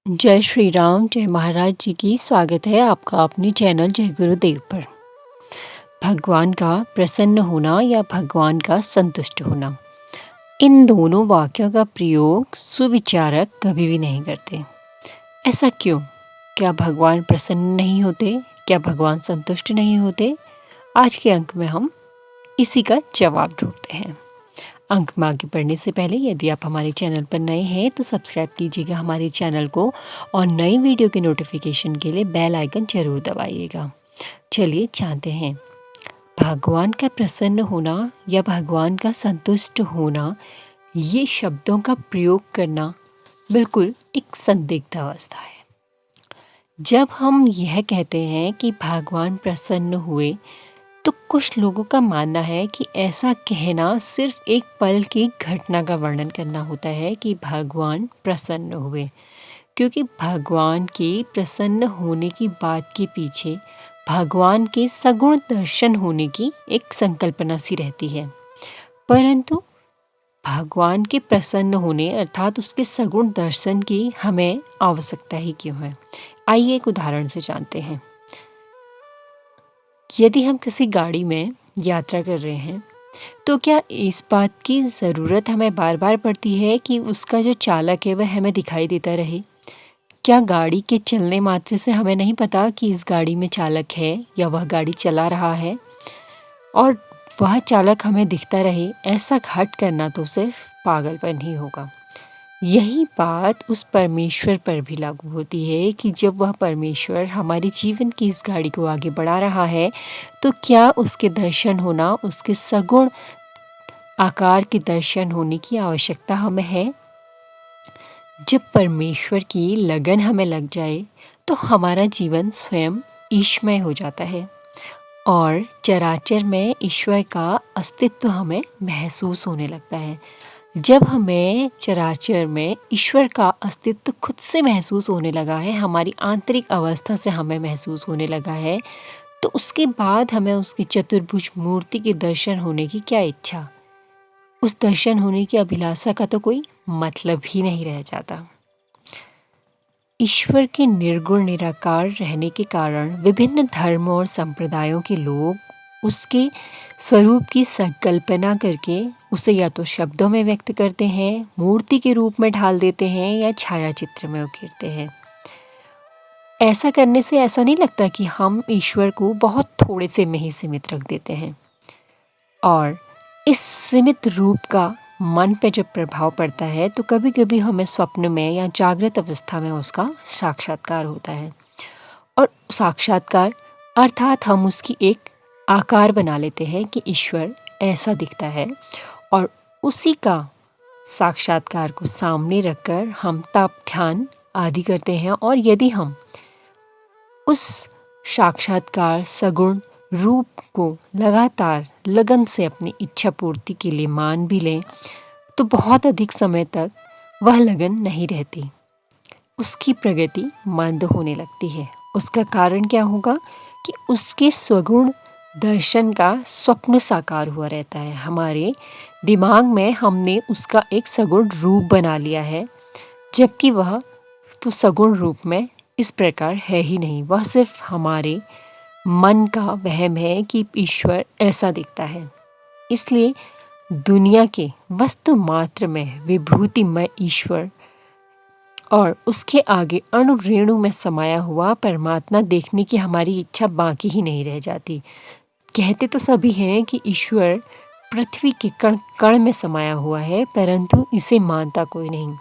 जय श्री राम, जय महाराज जी की। स्वागत है आपका अपने चैनल जय गुरुदेव पर। भगवान का प्रसन्न होना या भगवान का संतुष्ट होना, इन दोनों वाक्यों का प्रयोग सुविचारक कभी भी नहीं करते। ऐसा क्यों? क्या भगवान प्रसन्न नहीं होते? क्या भगवान संतुष्ट नहीं होते? आज के अंक में हम इसी का जवाब ढूंढते हैं। अंक में आगे बढ़ने से पहले यदि आप हमारे चैनल पर नए हैं तो सब्सक्राइब कीजिएगा हमारे चैनल को और नई वीडियो के नोटिफिकेशन के लिए बेल आइकन जरूर दबाइएगा। चलिए जानते हैं, भगवान का प्रसन्न होना या भगवान का संतुष्ट होना, ये शब्दों का प्रयोग करना बिल्कुल एक संदिग्ध अवस्था है। जब हम यह कहते हैं कि भगवान प्रसन्न हुए, तो कुछ लोगों का मानना है कि ऐसा कहना सिर्फ एक पल की घटना का वर्णन करना होता है कि भगवान प्रसन्न हुए, क्योंकि भगवान के प्रसन्न होने की बात के पीछे भगवान के सगुण दर्शन होने की एक संकल्पना सी रहती है। परंतु भगवान के प्रसन्न होने अर्थात उसके सगुण दर्शन की हमें आवश्यकता ही क्यों है? आइए एक उदाहरण से जानते हैं। यदि हम किसी गाड़ी में यात्रा कर रहे हैं, तो क्या इस बात की ज़रूरत हमें बार बार पड़ती है कि उसका जो चालक है वह हमें दिखाई देता रहे? क्या गाड़ी के चलने मात्र से हमें नहीं पता कि इस गाड़ी में चालक है या वह गाड़ी चला रहा है, और वह चालक हमें दिखता रहे? ऐसा हट करना तो सिर्फ पागलपन ही होगा। यही बात उस परमेश्वर पर भी लागू होती है कि जब वह परमेश्वर हमारे जीवन की इस गाड़ी को आगे बढ़ा रहा है, तो क्या उसके दर्शन होना, उसके सगुण आकार के दर्शन होने की आवश्यकता हमें है? जब परमेश्वर की लगन हमें लग जाए, तो हमारा जीवन स्वयं ईशमय हो जाता है और चराचर में ईश्वर का अस्तित्व हमें महसूस होने लगता है। जब हमें चराचर में ईश्वर का अस्तित्व खुद से महसूस होने लगा है, हमारी आंतरिक अवस्था से हमें महसूस होने लगा है, तो उसके बाद हमें उसकी चतुर्भुज मूर्ति के दर्शन होने की क्या इच्छा? उस दर्शन होने की अभिलाषा का तो कोई मतलब ही नहीं रह जाता। ईश्वर के निर्गुण निराकार रहने के कारण विभिन्न धर्मों और संप्रदायों के लोग उसके स्वरूप की संकल्पना करके उसे या तो शब्दों में व्यक्त करते हैं, मूर्ति के रूप में ढाल देते हैं या छाया चित्र में उकेरते हैं। ऐसा करने से ऐसा नहीं लगता कि हम ईश्वर को बहुत थोड़े से में ही सीमित रख देते हैं, और इस सीमित रूप का मन पे जब प्रभाव पड़ता है तो कभी कभी हमें स्वप्न में या जागृत अवस्था में उसका साक्षात्कार होता है, और साक्षात्कार अर्थात हम उसकी एक आकार बना लेते हैं कि ईश्वर ऐसा दिखता है, और उसी का साक्षात्कार को सामने रखकर हम तप ध्यान आदि करते हैं। और यदि हम उस साक्षात्कार सगुण रूप को लगातार लगन से अपनी इच्छा पूर्ति के लिए मान भी लें, तो बहुत अधिक समय तक वह लगन नहीं रहती, उसकी प्रगति मंद होने लगती है। उसका कारण क्या होगा कि उसके स्वगुण दर्शन का स्वप्न साकार हुआ रहता है। हमारे दिमाग में हमने उसका एक सगुण रूप बना लिया है, जबकि वह तो सगुण रूप में इस प्रकार है ही नहीं। वह सिर्फ हमारे मन का वहम है कि ईश्वर ऐसा दिखता है। इसलिए दुनिया के वस्तु मात्र में विभूतिमय ईश्वर और उसके आगे अणु रेणु में समाया हुआ परमात्मा देखने की हमारी इच्छा बाकी ही नहीं रह जाती। कहते तो सभी हैं कि ईश्वर पृथ्वी के कण कण में समाया हुआ है, परंतु इसे मानता कोई नहीं।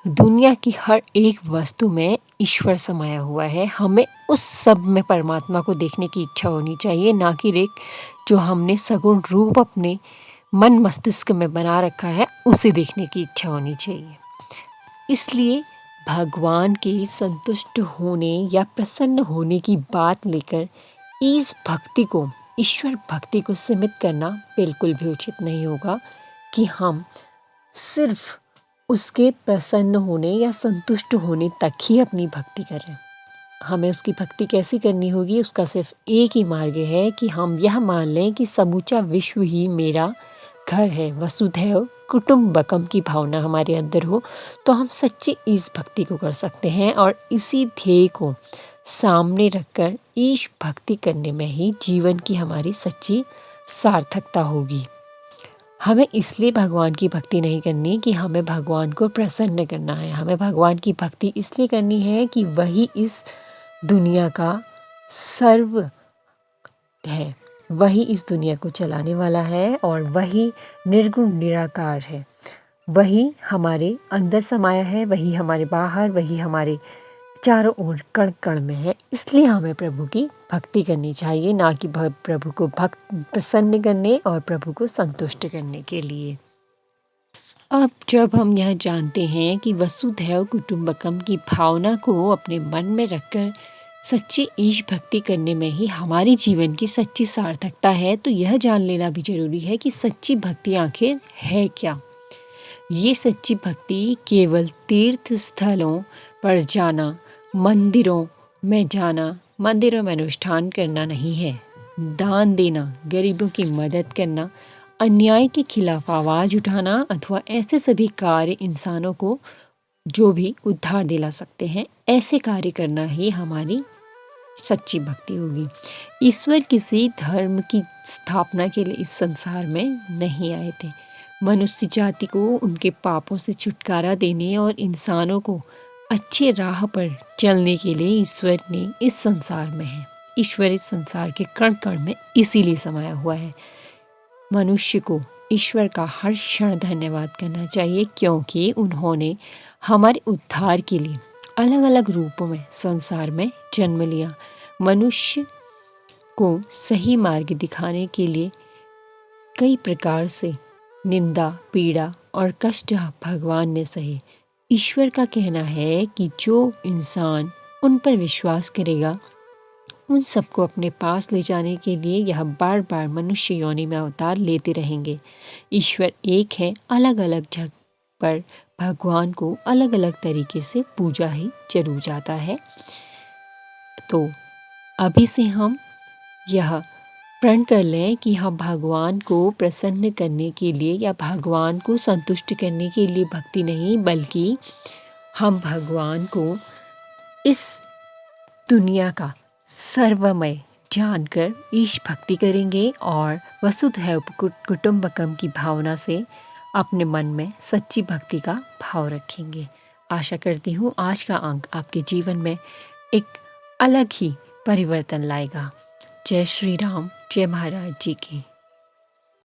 दुनिया की हर एक वस्तु में ईश्वर समाया हुआ है। हमें उस सब में परमात्मा को देखने की इच्छा होनी चाहिए, ना कि एक जो हमने सगुण रूप अपने मन मस्तिष्क में बना रखा है उसे देखने की इच्छा होनी चाहिए। इसलिए भगवान के संतुष्ट होने या प्रसन्न होने की बात लेकर इस भक्ति को, ईश्वर भक्ति को सीमित करना बिल्कुल भी उचित नहीं होगा कि हम सिर्फ उसके प्रसन्न होने या संतुष्ट होने तक ही अपनी भक्ति करें। हमें उसकी भक्ति कैसी करनी होगी? उसका सिर्फ एक ही मार्ग है कि हम यह मान लें कि समूचा विश्व ही मेरा घर है, वसुधैव कुटुंबकम की भावना हमारे अंदर हो, तो हम सच्ची इस भक्ति को कर सकते हैं। और इसी ध्येय को सामने रखकर ईश भक्ति करने में ही जीवन की हमारी सच्ची सार्थकता होगी। हमें इसलिए भगवान की भक्ति नहीं करनी कि हमें भगवान को प्रसन्न करना है। हमें भगवान की भक्ति इसलिए करनी है कि वही इस दुनिया का सर्व है, वही इस दुनिया को चलाने वाला है और वही निर्गुण निराकार है। वही हमारे अंदर समाया है, वही हमारे बाहर, वही हमारे चारों ओर कण कण में है। इसलिए हमें प्रभु की भक्ति करनी चाहिए, ना कि प्रभु को प्रसन्न करने और प्रभु को संतुष्ट करने के लिए। अब जब हम यह जानते हैं कि वसुधैव कुटुंबकम की भावना को अपने मन में रखकर सच्ची ईश भक्ति करने में ही हमारी जीवन की सच्ची सार्थकता है, तो यह जान लेना भी जरूरी है कि सच्ची भक्ति आखिर है क्या। ये सच्ची भक्ति केवल तीर्थ स्थलों पर जाना, मंदिरों में जाना, मंदिरों में अनुष्ठान करना नहीं है। दान देना, गरीबों की मदद करना, अन्याय के खिलाफ आवाज़ उठाना अथवा ऐसे सभी कार्य इंसानों को जो भी उद्धार दिला सकते हैं, ऐसे कार्य करना ही हमारी सच्ची भक्ति होगी। ईश्वर किसी धर्म की स्थापना के लिए इस संसार में नहीं आए थे। मनुष्य जाति को उनके पापों से छुटकारा देने और इंसानों को अच्छे राह पर चलने के लिए ईश्वर ने इस संसार में है। ईश्वर इस संसार के कण कण में इसीलिए समाया हुआ है। मनुष्य को ईश्वर का हर क्षण धन्यवाद करना चाहिए, क्योंकि उन्होंने हमारे उद्धार के लिए अलग अलग रूपों में संसार में जन्म लिया। मनुष्य को सही मार्ग दिखाने के लिए कई प्रकार से निंदा, पीड़ा और कष्ट भगवान ने सहे। ईश्वर का कहना है कि जो इंसान उन पर विश्वास करेगा, उन सबको अपने पास ले जाने के लिए यह बार बार मनुष्य योनि में अवतार लेते रहेंगे। ईश्वर एक है, अलग अलग जगह पर भगवान को अलग अलग तरीके से पूजा ही जरूर जाता है। तो अभी से हम यह प्रण कर लें कि हम भगवान को प्रसन्न करने के लिए या भगवान को संतुष्ट करने के लिए भक्ति नहीं, बल्कि हम भगवान को इस दुनिया का सर्वमय जानकर ईश भक्ति करेंगे और वसुधैव कुटुंबकम की भावना से अपने मन में सच्ची भक्ति का भाव रखेंगे। आशा करती हूँ आज का अंक आपके जीवन में एक अलग ही परिवर्तन लाएगा। जय श्री राम, जय महाराज जी की।